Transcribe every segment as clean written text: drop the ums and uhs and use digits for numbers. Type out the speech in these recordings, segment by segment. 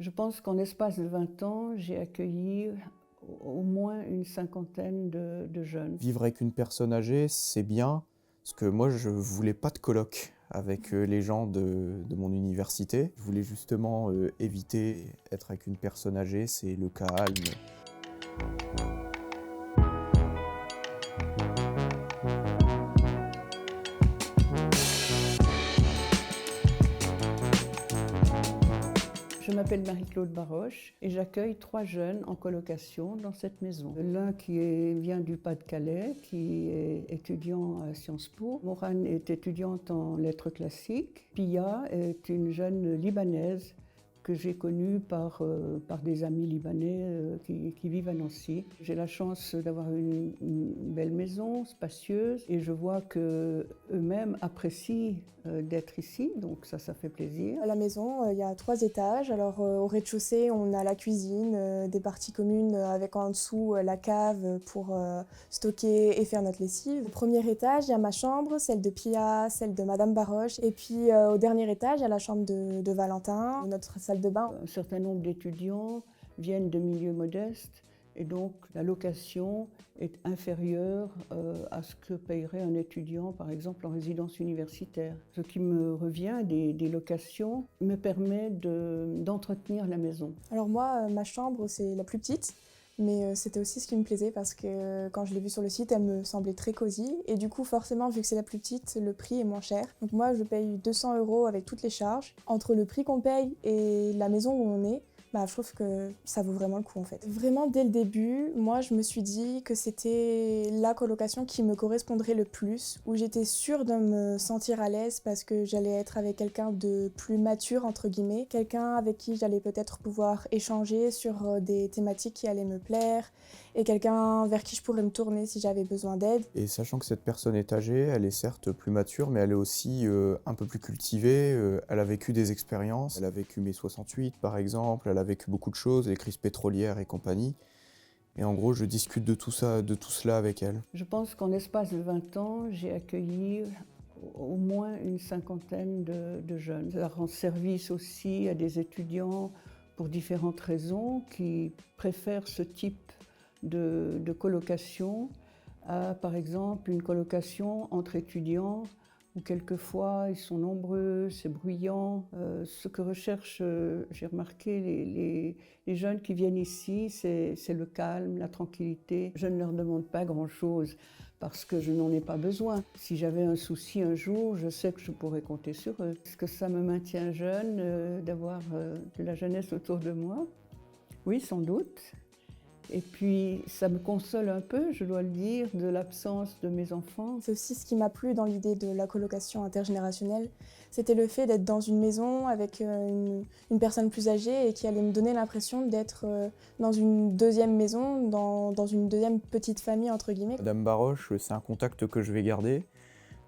Je pense qu'en l'espace de 20 ans, j'ai accueilli au moins une cinquantaine de jeunes. Vivre avec une personne âgée, c'est bien, parce que moi, je voulais pas de coloc avec les gens de mon université. Je voulais justement éviter être avec une personne âgée, c'est le calme. Je m'appelle Marie-Claude Baroche et j'accueille 3 jeunes en colocation dans cette maison. L'un vient du Pas-de-Calais, qui est étudiant à Sciences Po. Morane est étudiante en lettres classiques. Pia est une jeune Libanaise que j'ai connue par des amis libanais qui vivent à Nancy. J'ai la chance d'avoir une belle maison, spacieuse, et je vois qu'eux-mêmes apprécient d'être ici, donc ça fait plaisir. À la maison, il y a 3 étages. Alors au rez-de-chaussée, on a la cuisine, des parties communes avec en dessous la cave pour stocker et faire notre lessive. Au premier étage, il y a ma chambre, celle de Pia, celle de Madame Baroche. Et puis au dernier étage, il y a la chambre de Valentin, notre salle de bain. Un certain nombre d'étudiants viennent de milieux modestes et donc la location est inférieure à ce que payerait un étudiant, par exemple, en résidence universitaire. Ce qui me revient des locations me permet d'entretenir la maison. Alors moi, ma chambre, c'est la plus petite. Mais c'était aussi ce qui me plaisait parce que quand je l'ai vue sur le site, elle me semblait très cosy. Et du coup, forcément, vu que c'est la plus petite, le prix est moins cher. Donc moi, je paye 200 € avec toutes les charges. Entre le prix qu'on paye et la maison où on est, je trouve que ça vaut vraiment le coup en fait. Vraiment, dès le début, moi, je me suis dit que c'était la colocation qui me correspondrait le plus, où j'étais sûre de me sentir à l'aise parce que j'allais être avec quelqu'un de plus mature, entre guillemets, quelqu'un avec qui j'allais peut-être pouvoir échanger sur des thématiques qui allaient me plaire, et quelqu'un vers qui je pourrais me tourner si j'avais besoin d'aide. Et sachant que cette personne est âgée, elle est certes plus mature, mais elle est aussi un peu plus cultivée. Elle a vécu des expériences. Elle a vécu mai 68 par exemple, elle a vécu beaucoup de choses, les crises pétrolières et compagnie. Et en gros, je discute de tout ça, de tout cela avec elle. Je pense qu'en l'espace de 20 ans, j'ai accueilli au moins une cinquantaine de jeunes. Ça rend service aussi à des étudiants pour différentes raisons qui préfèrent ce type de colocation à, par exemple, une colocation entre étudiants où quelquefois ils sont nombreux, c'est bruyant. Ce que recherchent, j'ai remarqué, les jeunes qui viennent ici, c'est le calme, la tranquillité. Je ne leur demande pas grand-chose parce que je n'en ai pas besoin. Si j'avais un souci un jour, je sais que je pourrais compter sur eux. Est-ce que ça me maintient jeune d'avoir de la jeunesse autour de moi? Oui, sans doute. Et puis, ça me console un peu, je dois le dire, de l'absence de mes enfants. C'est aussi ce qui m'a plu dans l'idée de la colocation intergénérationnelle, c'était le fait d'être dans une maison avec une personne plus âgée et qui allait me donner l'impression d'être dans une deuxième maison, dans une deuxième petite famille, entre guillemets. Madame Baroche, c'est un contact que je vais garder,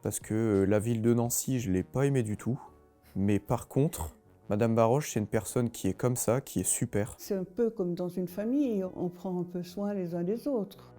parce que la ville de Nancy, je ne l'ai pas aimée du tout. Mais par contre, Madame Baroche, c'est une personne qui est comme ça, qui est super. C'est un peu comme dans une famille, on prend un peu soin les uns des autres.